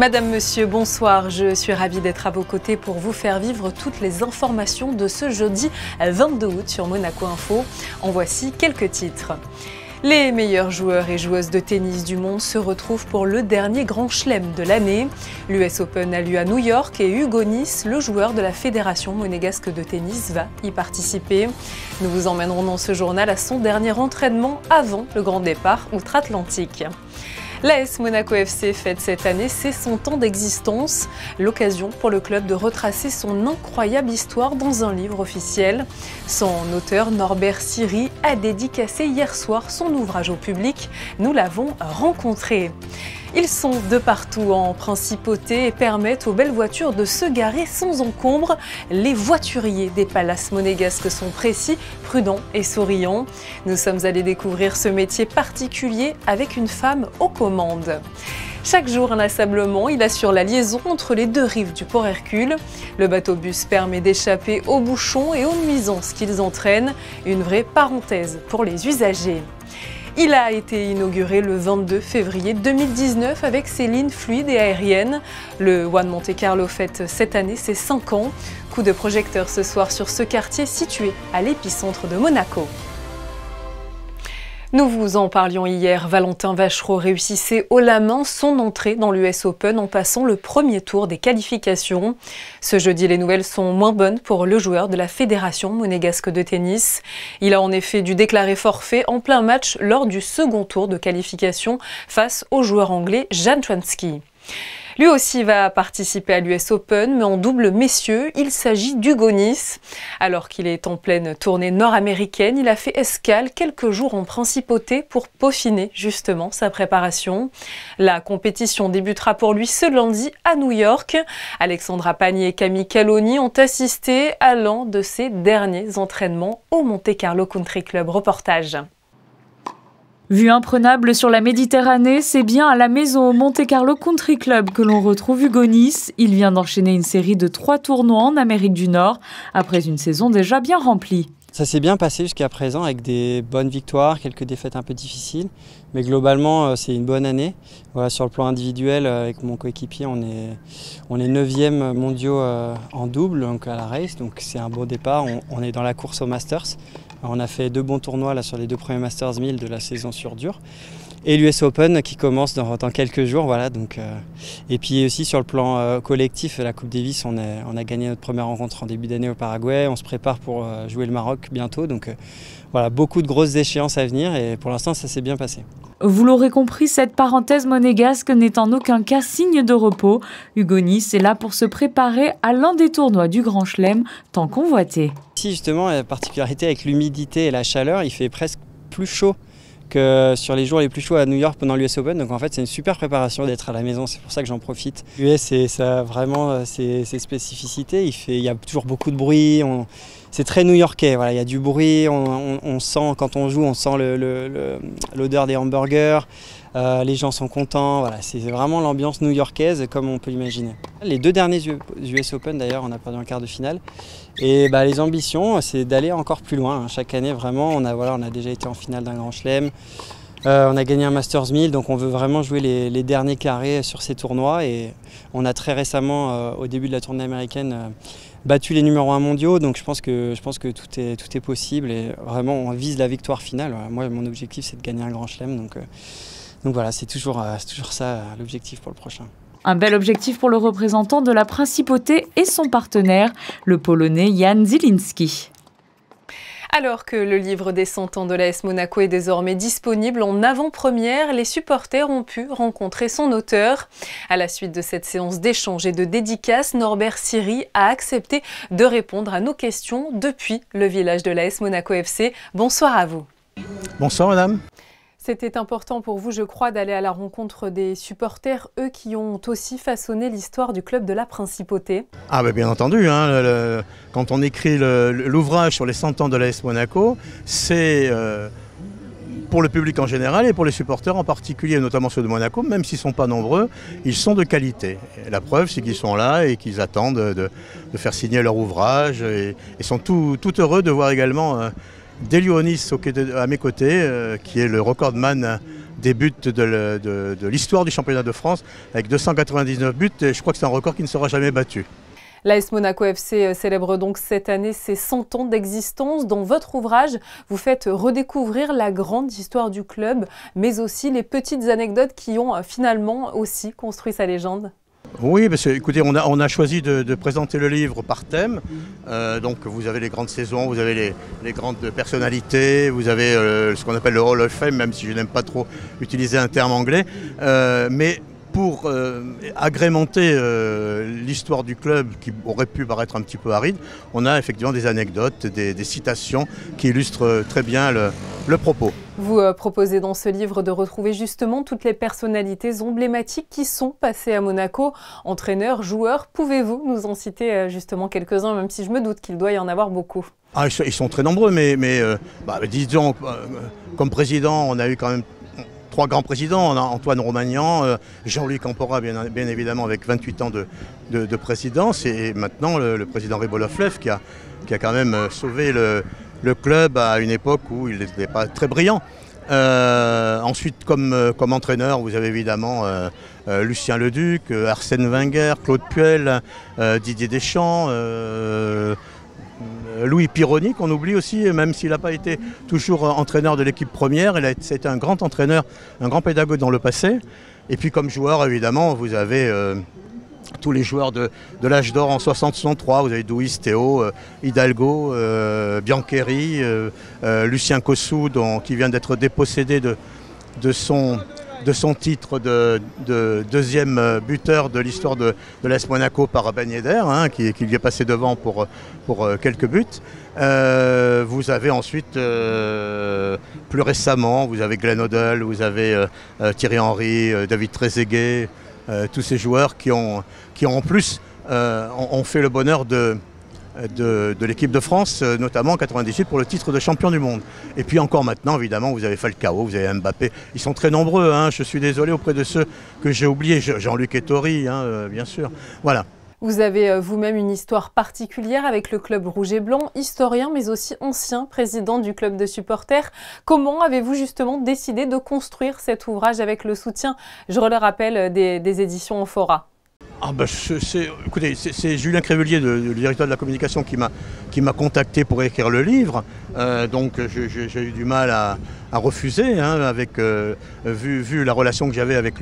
Madame, Monsieur, bonsoir. Je suis ravie d'être à vos côtés pour vous faire vivre toutes les informations de ce jeudi 22 août sur Monaco Info. En voici quelques titres. Les meilleurs joueurs et joueuses de tennis du monde se retrouvent pour le dernier grand chelem de l'année. L'US Open a lieu à New York et Hugo Nys, le joueur de la Fédération monégasque de tennis, va y participer. Nous vous emmènerons dans ce journal à son dernier entraînement avant le grand départ outre-Atlantique. L'AS Monaco FC fête cette année ses 100 ans d'existence, l'occasion pour le club de retracer son incroyable histoire dans un livre officiel. Son auteur, Norbert Siri, a dédicacé hier soir son ouvrage au public. Nous l'avons rencontré. Ils sont de partout en principauté et permettent aux belles voitures de se garer sans encombre. Les voituriers des palaces monégasques sont précis, prudents et souriants. Nous sommes allés découvrir ce métier particulier avec une femme aux commandes. Chaque jour inlassablement, il assure la liaison entre les deux rives du port Hercule. Le bateau-bus permet d'échapper aux bouchons et aux nuisances qu'ils entraînent. Une vraie parenthèse pour les usagers. Il a été inauguré le 22 février 2019 avec ses lignes fluides et aériennes. Le One Monte Carlo fête cette année ses 5 ans. Coup de projecteur ce soir sur ce quartier situé à l'épicentre de Monaco. Nous vous en parlions hier, Valentin Vachereau réussissait haut la main son entrée dans l'US Open en passant le premier tour des qualifications. Ce jeudi, les nouvelles sont moins bonnes pour le joueur de la Fédération monégasque de tennis. Il a en effet dû déclarer forfait en plein match lors du second tour de qualification face au joueur anglais Jan Trzański. Lui aussi va participer à l'US Open, mais en double messieurs, il s'agit d'Hugo Nys. Alors qu'il est en pleine tournée nord-américaine, il a fait escale quelques jours en principauté pour peaufiner justement sa préparation. La compétition débutera pour lui ce lundi à New York. Alexandra Pagny et Camille Caloni ont assisté à l'un de ses derniers entraînements au Monte Carlo Country Club. Reportage. Vue imprenable sur la Méditerranée, c'est bien à la maison au Monte Carlo Country Club que l'on retrouve Hugo Nys. Il vient d'enchaîner une série de 3 tournois en Amérique du Nord, après une saison déjà bien remplie. Ça s'est bien passé jusqu'à présent avec des bonnes victoires, quelques défaites un peu difficiles. Mais globalement, c'est une bonne année. Voilà, sur le plan individuel, avec mon coéquipier, on est 9e mondiaux en double, donc à la race. Donc c'est un beau départ. On est dans la course aux Masters. On a fait 2 bons tournois là, sur les 2 premiers Masters 1000 de la saison sur dur. Et l'US Open qui commence dans quelques jours. Voilà, donc, et puis aussi sur le plan collectif, la Coupe Davis, on a gagné notre première rencontre en début d'année au Paraguay. On se prépare pour jouer le Maroc bientôt. Donc voilà, beaucoup de grosses échéances à venir et pour l'instant ça s'est bien passé. Vous l'aurez compris, cette parenthèse monégasque n'est en aucun cas signe de repos. Hugo Nys est là pour se préparer à l'un des tournois du Grand Chelem tant convoité. Ici justement, la particularité avec l'humidité et la chaleur, il fait presque plus chaud que sur les jours les plus chauds à New York pendant l'US Open. Donc en fait c'est une super préparation d'être à la maison, c'est pour ça que j'en profite. L'US, ça a vraiment ses spécificités, il y a toujours beaucoup de bruit, c'est très new-yorkais, voilà, il y a du bruit, on sent quand on joue, on sent l'odeur des hamburgers, les gens sont contents, voilà, c'est vraiment l'ambiance new-yorkaise comme on peut l'imaginer. Les 2 derniers US Open d'ailleurs, on a perdu en quart de finale. Et les ambitions, c'est d'aller encore plus loin. Chaque année, vraiment, on a déjà été en finale d'un Grand Chelem. On a gagné un Masters 1000, donc on veut vraiment jouer les derniers carrés sur ces tournois. Et on a très récemment, au début de la tournée américaine, battu les numéros 1 mondiaux. Donc je pense que tout est possible. Et vraiment, on vise la victoire finale. Moi, mon objectif, c'est de gagner un Grand Chelem. Donc voilà, c'est toujours ça l'objectif pour le prochain. Un bel objectif pour le représentant de la Principauté et son partenaire, le Polonais Jan Zielinski. Alors que le livre des 100 ans de l'AS Monaco est désormais disponible en avant-première, les supporters ont pu rencontrer son auteur. À la suite de cette séance d'échange et de dédicace, Norbert Siri a accepté de répondre à nos questions depuis le village de l'AS Monaco FC. Bonsoir à vous. Bonsoir madame. C'était important pour vous, je crois, d'aller à la rencontre des supporters, eux qui ont aussi façonné l'histoire du club de la Principauté. Ah ben bien entendu, hein, quand on écrit l'ouvrage sur les 100 ans de l'AS Monaco, c'est pour le public en général et pour les supporters en particulier, notamment ceux de Monaco, même s'ils ne sont pas nombreux, ils sont de qualité. Et la preuve, c'est qu'ils sont là et qu'ils attendent de faire signer leur ouvrage et sont tout heureux de voir également Delio Nys à mes côtés, qui est le recordman des buts de l'histoire du championnat de France, avec 299 buts. Et je crois que c'est un record qui ne sera jamais battu. L'AS Monaco FC célèbre donc cette année ses 100 ans d'existence. Dans votre ouvrage, vous faites redécouvrir la grande histoire du club, mais aussi les petites anecdotes qui ont finalement aussi construit sa légende. Oui, parce que, écoutez, on a choisi de présenter le livre par thème. Donc vous avez les grandes saisons, vous avez les grandes personnalités, vous avez ce qu'on appelle le Hall of Fame, même si je n'aime pas trop utiliser un terme anglais. Mais pour agrémenter l'histoire du club qui aurait pu paraître un petit peu aride, on a effectivement des anecdotes, des citations qui illustrent très bien le propos. Vous proposez dans ce livre de retrouver justement toutes les personnalités emblématiques qui sont passées à Monaco, entraîneurs, joueurs. Pouvez-vous nous en citer justement quelques-uns, même si je me doute qu'il doit y en avoir beaucoup? Ah, ils sont très nombreux, mais disons, comme président, on a eu quand même 3 grands présidents. On a Antoine Romagnan, Jean-Louis Campora, bien évidemment, avec 28 ans de présidence, et maintenant le président Ribolovlev qui a quand même sauvé le club à une époque où il n'était pas très brillant. Ensuite, comme entraîneur, vous avez évidemment Lucien Leduc, Arsène Wenger, Claude Puel, Didier Deschamps, Louis Pironi, qu'on oublie aussi, même s'il n'a pas été toujours entraîneur de l'équipe première. C'était un grand entraîneur, un grand pédagogue dans le passé. Et puis comme joueur, évidemment, vous avez tous les joueurs de l'âge d'or en 60-63. Vous avez Douis, Théo, Hidalgo, Biancheri, Lucien Cossou, qui vient d'être dépossédé de son titre de deuxième buteur de l'histoire de l'AS Monaco par Ben Yedder, qui lui est passé devant pour quelques buts. Vous avez ensuite, plus récemment, vous avez Glenn Hoddle, vous avez Thierry Henry, David Trezeguet, tous ces joueurs qui ont en plus ont fait le bonheur de l'équipe de France, notamment en 98 pour le titre de champion du monde. Et puis encore maintenant, évidemment, vous avez Falcao, vous avez Mbappé. Ils sont très nombreux, je suis désolé auprès de ceux que j'ai oubliés. Jean-Luc Ettori, bien sûr. Voilà. Vous avez vous-même une histoire particulière avec le club rouge et blanc, historien mais aussi ancien président du club de supporters. Comment avez-vous justement décidé de construire cet ouvrage avec le soutien, je le rappelle, des éditions Amphora? Écoutez, c'est Julien Crévulier, le directeur de la communication, qui m'a contacté pour écrire le livre. Donc j'ai eu du mal à refuser, vu la relation que j'avais avec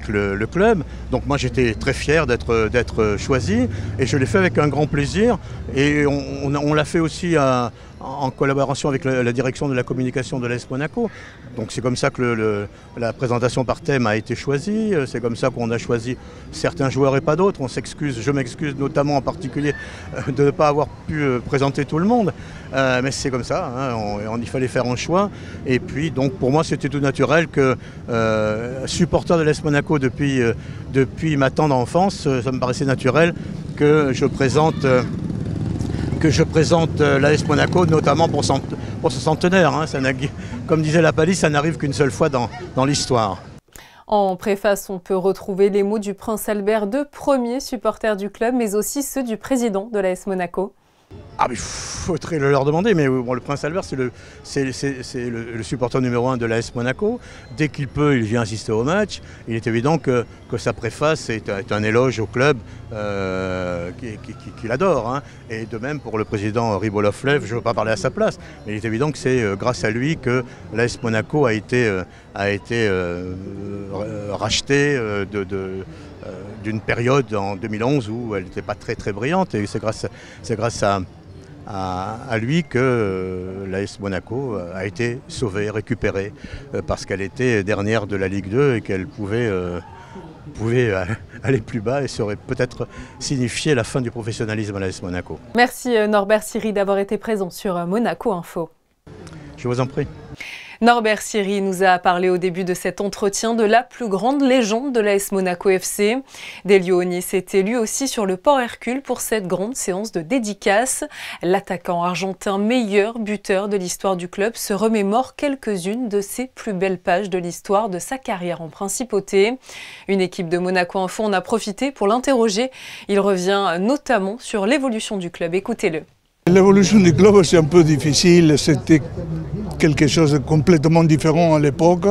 le club. Donc moi j'étais très fier d'être choisi, et je l'ai fait avec un grand plaisir. Et on l'a fait aussi en collaboration avec la direction de la communication de l'AS Monaco. Donc c'est comme ça que la présentation par thème a été choisie, c'est comme ça qu'on a choisi certains joueurs et pas d'autres. Je m'excuse notamment en particulier de ne pas avoir pu présenter tout le monde, mais c'est comme ça, il fallait faire un choix. Et puis donc pour moi c'était tout naturel que, supporter de l'AS Monaco depuis ma tendre enfance, ça me paraissait naturel que je présente l'AS Monaco, notamment pour ce centenaire. Comme disait la Palisse, ça n'arrive qu'une seule fois dans l'histoire. En préface, on peut retrouver les mots du prince Albert II, premier supporter du club, mais aussi ceux du président de l'AS Monaco. Ah, mais il faudrait le leur demander, mais bon, le prince Albert, c'est le supporter numéro 1 de l'AS Monaco. Dès qu'il peut, il vient assister au match. Il est évident que sa préface est un éloge au club qu'il adore. Et de même pour le président Ribolovlev, je ne veux pas parler à sa place, mais il est évident que c'est grâce à lui que l'AS Monaco a été racheté d'une période en 2011 où elle n'était pas très brillante, et c'est grâce à lui que l'AS Monaco a été sauvée, récupérée, parce qu'elle était dernière de la Ligue 2 et qu'elle pouvait aller plus bas, et ça aurait peut-être signifié la fin du professionnalisme à l'AS Monaco. Merci Norbert Siri d'avoir été présent sur Monaco Info. Je vous en prie. Norbert Siri nous a parlé au début de cet entretien de la plus grande légende de l'AS Monaco FC. Delio Onis était lui aussi sur le port Hercule pour cette grande séance de dédicace. L'attaquant argentin, meilleur buteur de l'histoire du club, se remémore quelques-unes de ses plus belles pages de l'histoire de sa carrière en principauté. Une équipe de Monaco Info en a profité pour l'interroger. Il revient notamment sur l'évolution du club. Écoutez-le. L'évolution du club, c'est un peu difficile. C'était quelque chose de complètement différent à l'époque.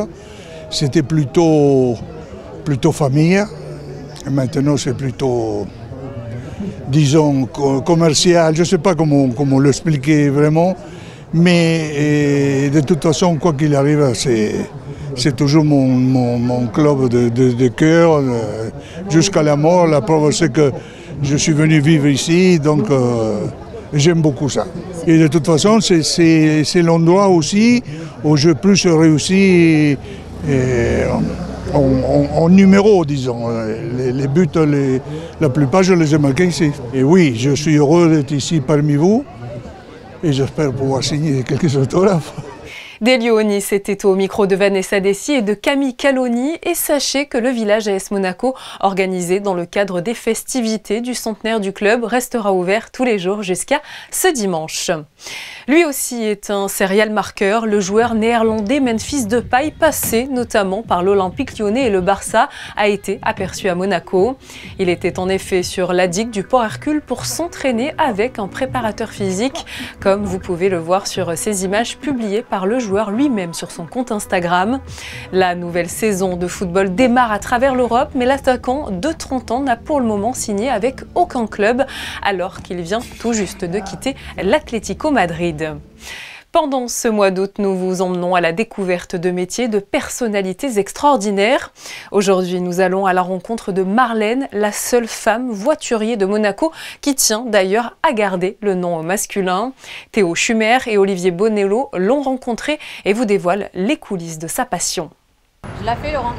c'était plutôt famille. Et maintenant, c'est plutôt, disons, commercial. Je ne sais pas comment l'expliquer vraiment. Mais de toute façon, quoi qu'il arrive, c'est toujours mon club de cœur jusqu'à la mort. La preuve, c'est que je suis venu vivre ici, donc j'aime beaucoup ça. Et de toute façon, c'est l'endroit aussi où j'ai plus réussi en numéro, disons. Les buts, la plupart, je les ai marqués ici. Et oui, je suis heureux d'être ici parmi vous et j'espère pouvoir signer quelques autographes. Delio Onis était au micro de Vanessa Dessy et de Camille Caloni. Et sachez que le village AS Monaco, organisé dans le cadre des festivités du centenaire du club, restera ouvert tous les jours jusqu'à ce dimanche. Lui aussi est un serial marqueur. Le joueur néerlandais Memphis Depay, passé notamment par l'Olympique Lyonnais et le Barça, a été aperçu à Monaco. Il était en effet sur la digue du Port Hercule pour s'entraîner avec un préparateur physique, comme vous pouvez le voir sur ces images publiées par le joueur lui-même sur son compte Instagram. La nouvelle saison de football démarre à travers l'Europe, mais l'attaquant de 30 ans n'a pour le moment signé avec aucun club, alors qu'il vient tout juste de quitter l'Atlético Madrid. Pendant ce mois d'août, nous vous emmenons à la découverte de métiers, de personnalités extraordinaires. Aujourd'hui, nous allons à la rencontre de Marlène, la seule femme voiturier de Monaco, qui tient d'ailleurs à garder le nom masculin. Théo Schumer et Olivier Bonello l'ont rencontrée et vous dévoilent les coulisses de sa passion. Je la fais, Laurent.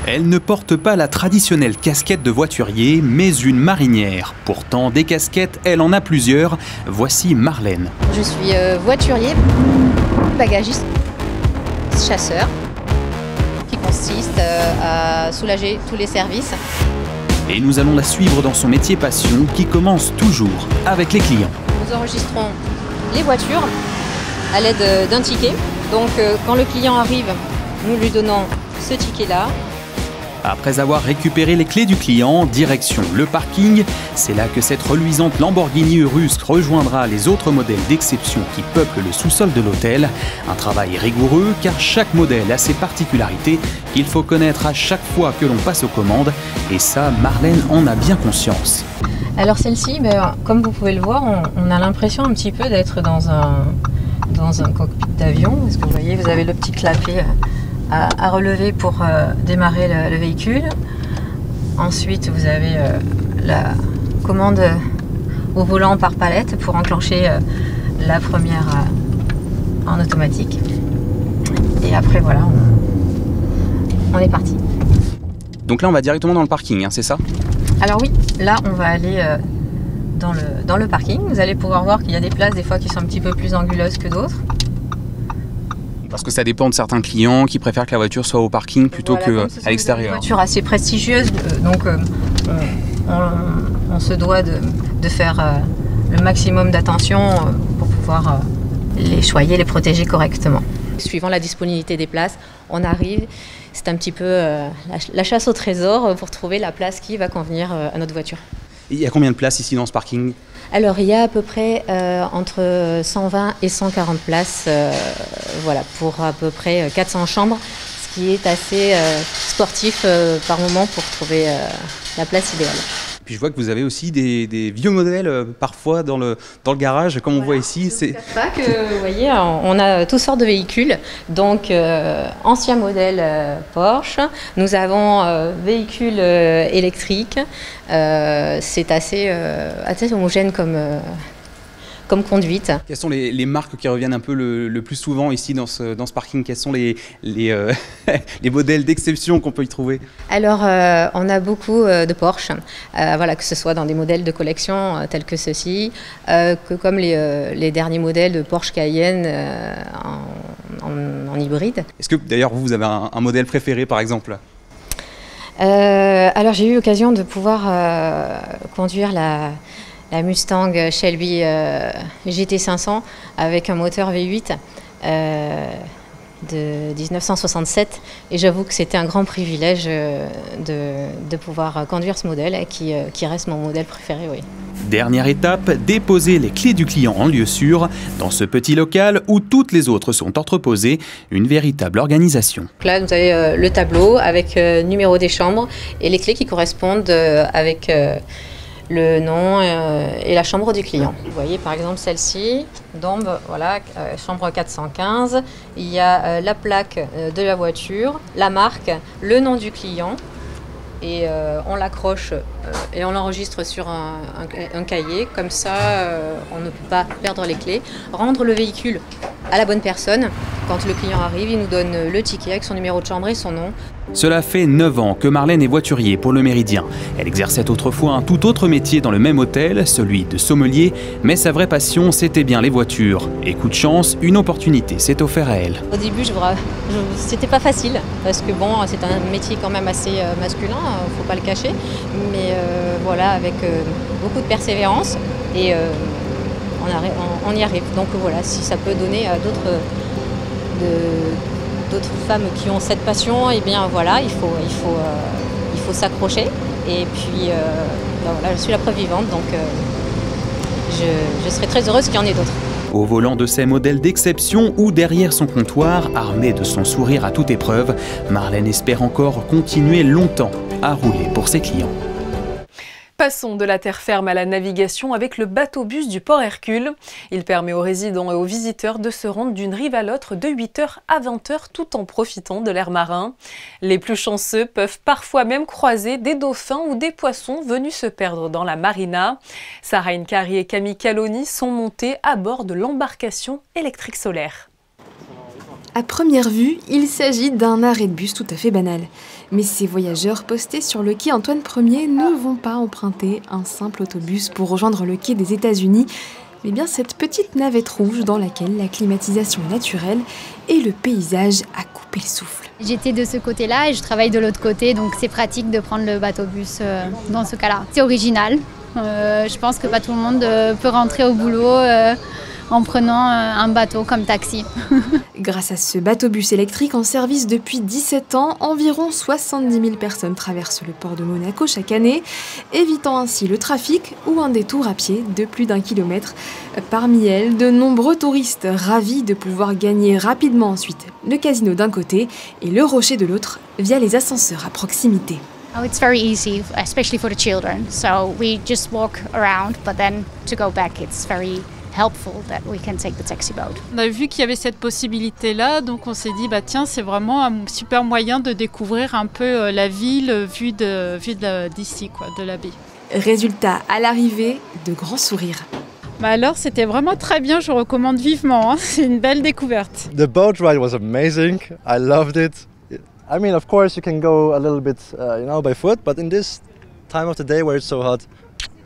Elle ne porte pas la traditionnelle casquette de voiturier, mais une marinière. Pourtant, des casquettes, elle en a plusieurs. Voici Marlène. Je suis voiturier, bagagiste, chasseur, qui consiste à soulager tous les services. Et nous allons la suivre dans son métier passion qui commence toujours avec les clients. Nous enregistrons les voitures à l'aide d'un ticket. Donc quand le client arrive, nous lui donnons ce ticket-là. Après avoir récupéré les clés du client, direction le parking, c'est là que cette reluisante Lamborghini Urus rejoindra les autres modèles d'exception qui peuplent le sous-sol de l'hôtel. Un travail rigoureux car chaque modèle a ses particularités qu'il faut connaître à chaque fois que l'on passe aux commandes. Et ça, Marlène en a bien conscience. Alors celle-ci, comme vous pouvez le voir, on a l'impression un petit peu d'être dans un cockpit d'avion. Parce que vous voyez, vous avez le petit clapet à relever pour démarrer le véhicule. Ensuite, vous avez la commande au volant par palette pour enclencher la première en automatique. Et après, voilà, on est parti. Donc là, on va directement dans le parking, hein, c'est ça? Alors oui, là, on va aller dans le parking. Vous allez pouvoir voir qu'il y a des places, des fois, qui sont un petit peu plus anguleuses que d'autres. Parce que ça dépend de certains clients qui préfèrent que la voiture soit au parking plutôt qu'à l'extérieur. C'est une voiture assez prestigieuse, donc on se doit de faire le maximum d'attention pour pouvoir les choyer, les protéger correctement. Suivant la disponibilité des places, on arrive, c'est un petit peu la chasse au trésor pour trouver la place qui va convenir à notre voiture. Il y a combien de places ici dans ce parking? Alors il y a à peu près entre 120 et 140 places voilà, pour à peu près 400 chambres, ce qui est assez sportif par moment pour trouver la place idéale. Puis je vois que vous avez aussi des vieux modèles parfois dans le garage, comme on voit ici. C'est pas que vous voyez, on a toutes sortes de véhicules. Donc ancien modèle Porsche, nous avons véhicules électriques. C'est assez homogène comme conduite. Quelles sont les marques qui reviennent un peu le plus souvent ici dans ce parking? Quels sont les modèles d'exception qu'on peut y trouver? Alors, on a beaucoup de Porsche, voilà, que ce soit dans des modèles de collection tels que ceux-ci, que comme les derniers modèles de Porsche Cayenne en hybride. Est-ce que d'ailleurs vous avez un modèle préféré par exemple? Alors, j'ai eu l'occasion de pouvoir conduire la Mustang Shelby GT500 avec un moteur V8 de 1967 et j'avoue que c'était un grand privilège de pouvoir conduire ce modèle qui reste mon modèle préféré. Oui. Dernière étape, déposer les clés du client en lieu sûr, dans ce petit local où toutes les autres sont entreposées, une véritable organisation. Donc là, vous avez le tableau avec numéro des chambres et les clés qui correspondent avec le nom et la chambre du client. Vous voyez par exemple celle-ci, Dombe, voilà, chambre 415. Il y a la plaque de la voiture, la marque, le nom du client et on l'accroche et on l'enregistre sur un cahier. Comme ça, on ne peut pas perdre les clés. Rendre le véhicule à la bonne personne. Quand le client arrive, il nous donne le ticket avec son numéro de chambre et son nom. Cela fait 9 ans que Marlène est voiturier pour le Méridien. Elle exerçait autrefois un tout autre métier dans le même hôtel, celui de sommelier, mais sa vraie passion, c'était bien les voitures. Et coup de chance, une opportunité s'est offerte à elle. Au début, c'était pas facile, parce que bon, c'est un métier quand même assez masculin, faut pas le cacher. Mais voilà, avec beaucoup de persévérance, et on y arrive. Donc voilà, si ça peut donner à d'autres femmes qui ont cette passion, et bien voilà, il faut s'accrocher. Et puis voilà, je suis la preuve vivante, donc je serai très heureuse qu'il y en ait d'autres. Au volant de ces modèles d'exception ou derrière son comptoir, armé de son sourire à toute épreuve, Marlène espère encore continuer longtemps à rouler pour ses clients. Passons de la terre ferme à la navigation avec le bateau-bus du port Hercule. Il permet aux résidents et aux visiteurs de se rendre d'une rive à l'autre de 8h à 20h tout en profitant de l'air marin. Les plus chanceux peuvent parfois même croiser des dauphins ou des poissons venus se perdre dans la marina. Sarah Inkari et Camille Caloni sont montés à bord de l'embarcation électrique solaire. À première vue, il s'agit d'un arrêt de bus tout à fait banal. Mais ces voyageurs postés sur le quai Antoine Ier ne vont pas emprunter un simple autobus pour rejoindre le quai des États-Unis, mais bien cette petite navette rouge dans laquelle la climatisation est naturelle et le paysage a coupé le souffle. J'étais de ce côté-là et je travaille de l'autre côté, donc c'est pratique de prendre le bateau-bus dans ce cas-là. C'est original. Je pense que pas tout le monde peut rentrer au boulot en prenant un bateau comme taxi. Grâce à ce bateau-bus électrique en service depuis 17 ans, environ 70 000 personnes traversent le port de Monaco chaque année, évitant ainsi le trafic ou un détour à pied de plus d'1 kilomètre. Parmi elles, de nombreux touristes ravis de pouvoir gagner rapidement ensuite le casino d'un côté et le rocher de l'autre via les ascenseurs à proximité. Oh, it's very easy, especially for the children. So we just walk around, but then to go back, it's very helpful that we can take the taxi boat. On a vu qu'il y avait cette possibilité-là, donc on s'est dit bah tiens, c'est vraiment un super moyen de découvrir un peu la ville vue d'ici, quoi, de la baie. Résultat, à l'arrivée, de grands sourires. Bah alors, c'était vraiment très bien, je recommande vivement, hein. C'est une belle découverte. The boat ride was amazing. I loved it. I mean, of course, you can go a little bit, by foot, but in this time of the day where it's so hot,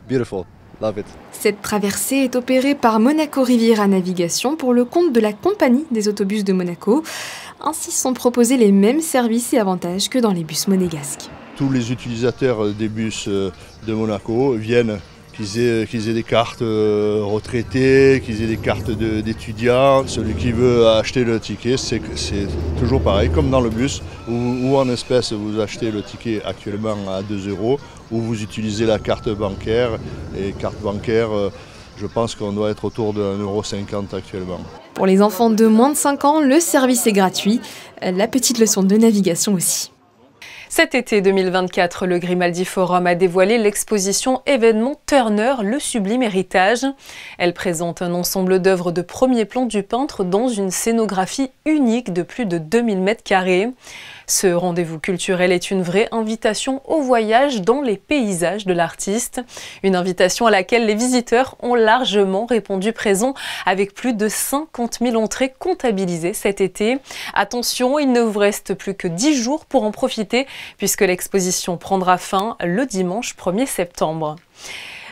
beautiful. Love it. Cette traversée est opérée par Monaco Riviera Navigation pour le compte de la compagnie des autobus de Monaco. Ainsi sont proposés les mêmes services et avantages que dans les bus monégasques. Tous les utilisateurs des bus de Monaco viennent, qu'ils aient des cartes retraitées, qu'ils aient des cartes d'étudiants. Celui qui veut acheter le ticket, c'est toujours pareil, comme dans le bus, où en espèces vous achetez le ticket actuellement à 2 €, où vous utilisez la carte bancaire. Et carte bancaire, je pense qu'on doit être autour de 1,50 € actuellement. Pour les enfants de moins de 5 ans, le service est gratuit. La petite leçon de navigation aussi. Cet été 2024, le Grimaldi Forum a dévoilé l'exposition événement Turner, le sublime héritage. Elle présente un ensemble d'œuvres de premier plan du peintre dans une scénographie unique de plus de 2000 m². Ce rendez-vous culturel est une vraie invitation au voyage dans les paysages de l'artiste. Une invitation à laquelle les visiteurs ont largement répondu présent avec plus de 50 000 entrées comptabilisées cet été. Attention, il ne vous reste plus que 10 jours pour en profiter puisque l'exposition prendra fin le dimanche 1er septembre.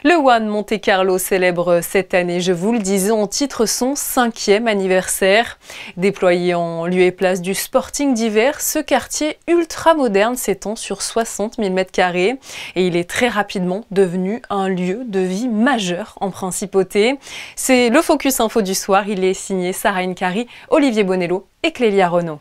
Le One Monte Carlo célèbre cette année, je vous le disais, en titre son 5e anniversaire. Déployé en lieu et place du Sporting d'hiver, ce quartier ultra moderne s'étend sur 60 000 m² et il est très rapidement devenu un lieu de vie majeur en principauté. C'est le Focus Info du soir, il est signé Sarah Incari, Olivier Bonello et Clélia Renaud.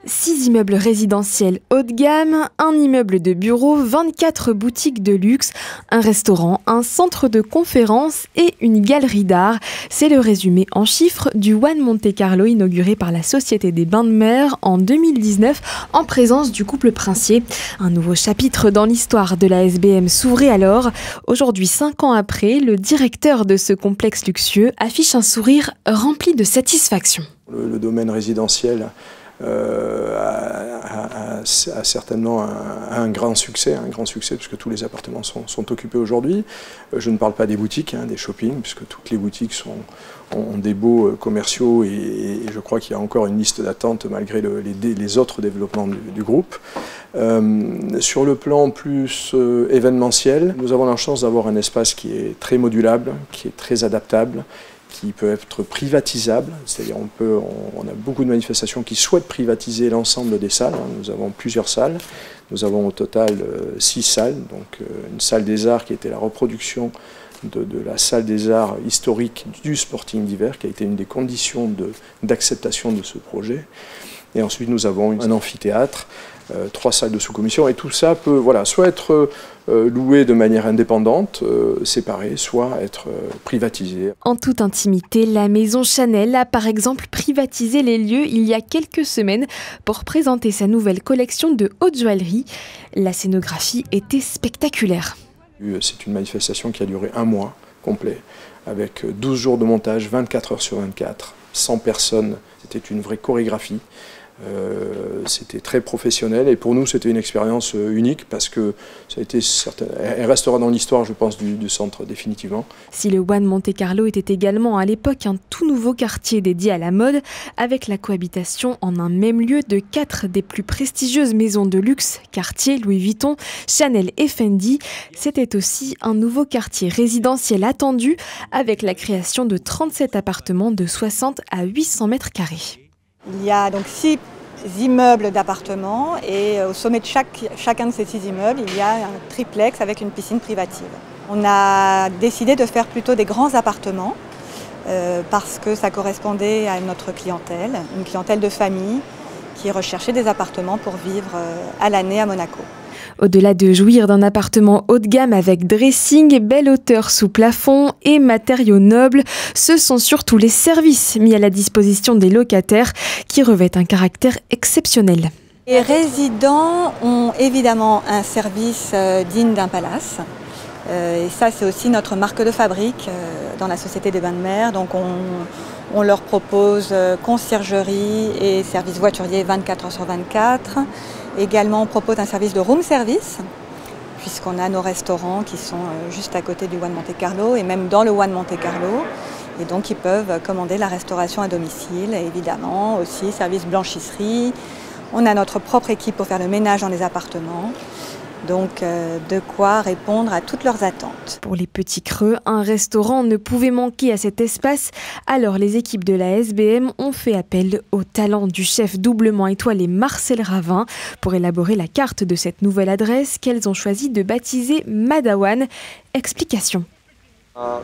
6 immeubles résidentiels haut de gamme, un immeuble de bureaux, 24 boutiques de luxe, un restaurant, un centre de conférences et une galerie d'art. C'est le résumé en chiffres du One Monte Carlo inauguré par la Société des Bains de Mer en 2019 en présence du couple princier. Un nouveau chapitre dans l'histoire de la SBM s'ouvrait alors. Aujourd'hui, 5 ans après, le directeur de ce complexe luxueux affiche un sourire rempli de satisfaction. Le domaine résidentiel a certainement un grand succès puisque tous les appartements sont occupés aujourd'hui. Je ne parle pas des boutiques, des shoppings, puisque toutes les boutiques ont des beaux commerciaux et je crois qu'il y a encore une liste d'attente malgré les autres développements du groupe. Sur le plan plus événementiel, nous avons la chance d'avoir un espace qui est très modulable, qui est très adaptable, qui peut être privatisable, c'est-à-dire on a beaucoup de manifestations qui souhaitent privatiser l'ensemble des salles. Nous avons plusieurs salles, nous avons au total 6 salles, donc une salle des arts qui était la reproduction de la salle des arts historique du Sporting d'hiver, qui a été une des conditions d'acceptation de ce projet. Et ensuite nous avons un amphithéâtre, 3 salles de sous-commission, et tout ça peut soit être loué de manière indépendante, séparée, soit être privatisé. En toute intimité, la maison Chanel a par exemple privatisé les lieux il y a quelques semaines pour présenter sa nouvelle collection de haute joaillerie. La scénographie était spectaculaire. C'est une manifestation qui a duré 1 mois complet, avec 12 jours de montage, 24 heures sur 24, 100 personnes, c'était une vraie chorégraphie. C'était très professionnel et pour nous c'était une expérience unique parce que ça a été elle restera dans l'histoire, je pense, du centre définitivement. Si le One Monte Carlo était également à l'époque un tout nouveau quartier dédié à la mode, avec la cohabitation en un même lieu de 4 des plus prestigieuses maisons de luxe, Cartier, Louis Vuitton, Chanel et Fendi, c'était aussi un nouveau quartier résidentiel attendu avec la création de 37 appartements de 60 à 800 m². Il y a donc 6 immeubles d'appartements et au sommet de chacun de ces 6 immeubles, il y a un triplex avec une piscine privative. On a décidé de faire plutôt des grands appartements parce que ça correspondait à notre clientèle, une clientèle de famille qui recherchait des appartements pour vivre à l'année à Monaco. Au-delà de jouir d'un appartement haut de gamme avec dressing, belle hauteur sous plafond et matériaux nobles, ce sont surtout les services mis à la disposition des locataires qui revêtent un caractère exceptionnel. Les résidents ont évidemment un service digne d'un palace. Et ça, c'est aussi notre marque de fabrique dans la Société des Bains de Mer. Donc on leur propose conciergerie et service voiturier 24 heures sur 24. Également, on propose un service de room service, puisqu'on a nos restaurants qui sont juste à côté du One Monte Carlo et même dans le One Monte Carlo. Et donc, ils peuvent commander la restauration à domicile et évidemment aussi service blanchisserie. On a notre propre équipe pour faire le ménage dans les appartements. Donc, de quoi répondre à toutes leurs attentes. Pour les petits creux, un restaurant ne pouvait manquer à cet espace. Alors, les équipes de la SBM ont fait appel au talent du chef doublement étoilé Marcel Ravin pour élaborer la carte de cette nouvelle adresse qu'elles ont choisi de baptiser Madawan. Explication.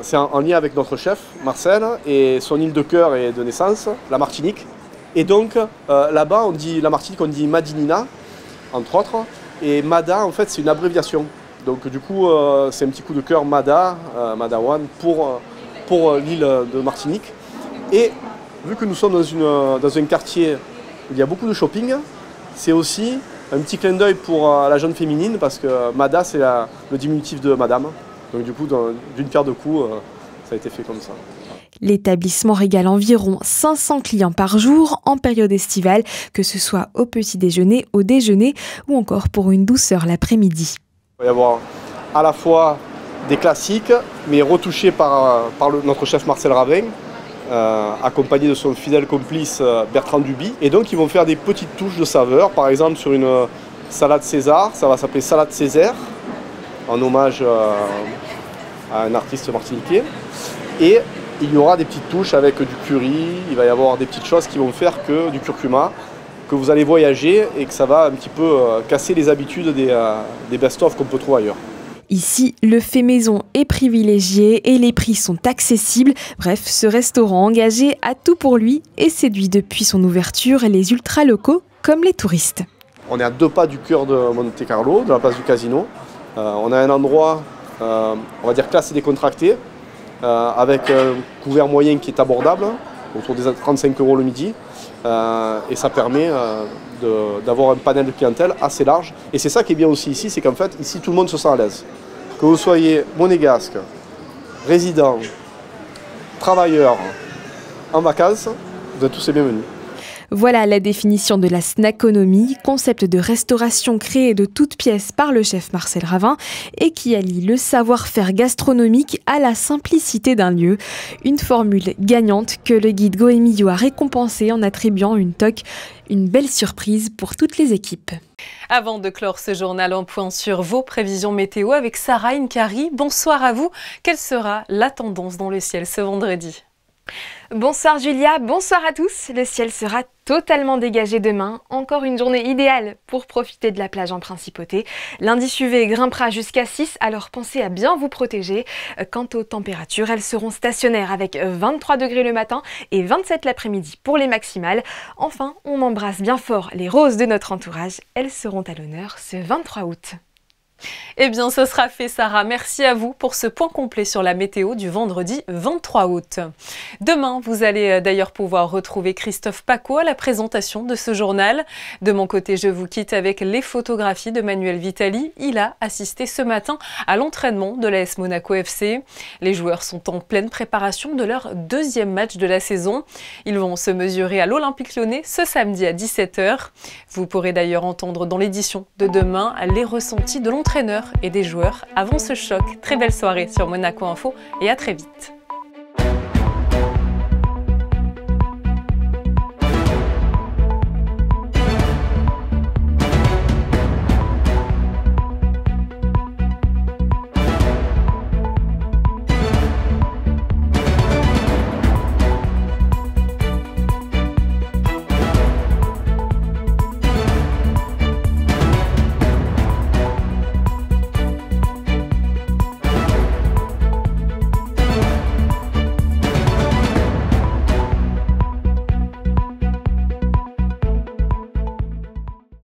C'est en lien avec notre chef, Marcel, et son île de cœur et de naissance, la Martinique. Et donc, là-bas, on dit la Martinique, on dit Madinina, entre autres. Et Mada, en fait, c'est une abréviation. Donc du coup, c'est un petit coup de cœur Madawan pour l'île de Martinique. Et vu que nous sommes dans un quartier où il y a beaucoup de shopping, c'est aussi un petit clin d'œil pour la jeune féminine parce que Mada, c'est le diminutif de Madame. Donc du coup, d'une pierre deux coups, ça a été fait comme ça. L'établissement régale environ 500 clients par jour en période estivale, que ce soit au petit déjeuner, au déjeuner ou encore pour une douceur l'après-midi. Il va y avoir à la fois des classiques, mais retouchés par notre chef Marcel Ravin, accompagné de son fidèle complice Bertrand Duby. Et donc ils vont faire des petites touches de saveur, par exemple sur une salade César, ça va s'appeler salade Césaire, en hommage à un artiste martiniquais. Et il y aura des petites touches avec du curry, il va y avoir des petites choses qui vont faire que du curcuma, que vous allez voyager et que ça va un petit peu casser les habitudes des best-of qu'on peut trouver ailleurs. Ici, le fait maison est privilégié et les prix sont accessibles. Bref, ce restaurant engagé a tout pour lui et séduit depuis son ouverture les ultra-locaux comme les touristes. On est à 2 pas du cœur de Monte-Carlo, de la place du Casino. On a un endroit, on va dire classe et décontracté, avec un couvert moyen qui est abordable, autour des 35 € le midi. Et ça permet d'avoir un panel de clientèle assez large. Et c'est ça qui est bien aussi ici, c'est qu'en fait, ici, tout le monde se sent à l'aise. Que vous soyez monégasque, résident, travailleur, en vacances, vous êtes tous les bienvenus. Voilà la définition de la snackonomie, concept de restauration créé de toutes pièces par le chef Marcel Ravin et qui allie le savoir-faire gastronomique à la simplicité d'un lieu. Une formule gagnante que le guide Goemillo a récompensée en attribuant une toque, une belle surprise pour toutes les équipes. Avant de clore ce journal, un point sur vos prévisions météo avec Sarah Inkari. Bonsoir à vous. Quelle sera la tendance dans le ciel ce vendredi ? Bonsoir Julia, bonsoir à tous. Le ciel sera totalement dégagé demain. Encore une journée idéale pour profiter de la plage en principauté. L'indice UV grimpera jusqu'à 6, alors pensez à bien vous protéger. Quant aux températures, elles seront stationnaires avec 23 degrés le matin et 27 l'après-midi pour les maximales. Enfin, on embrasse bien fort les roses de notre entourage. Elles seront à l'honneur ce 23 août. Eh bien, ce sera fait, Sarah. Merci à vous pour ce point complet sur la météo du vendredi 23 août. Demain, vous allez d'ailleurs pouvoir retrouver Christophe Paco à la présentation de ce journal. De mon côté, je vous quitte avec les photographies de Manuel Vitali. Il a assisté ce matin à l'entraînement de l'AS Monaco FC. Les joueurs sont en pleine préparation de leur 2e match de la saison. Ils vont se mesurer à l'Olympique Lyonnais ce samedi à 17 h. Vous pourrez d'ailleurs entendre dans l'édition de demain les ressentis de l'entraîneur et des joueurs avant ce choc. Très belle soirée sur Monaco Info et à très vite.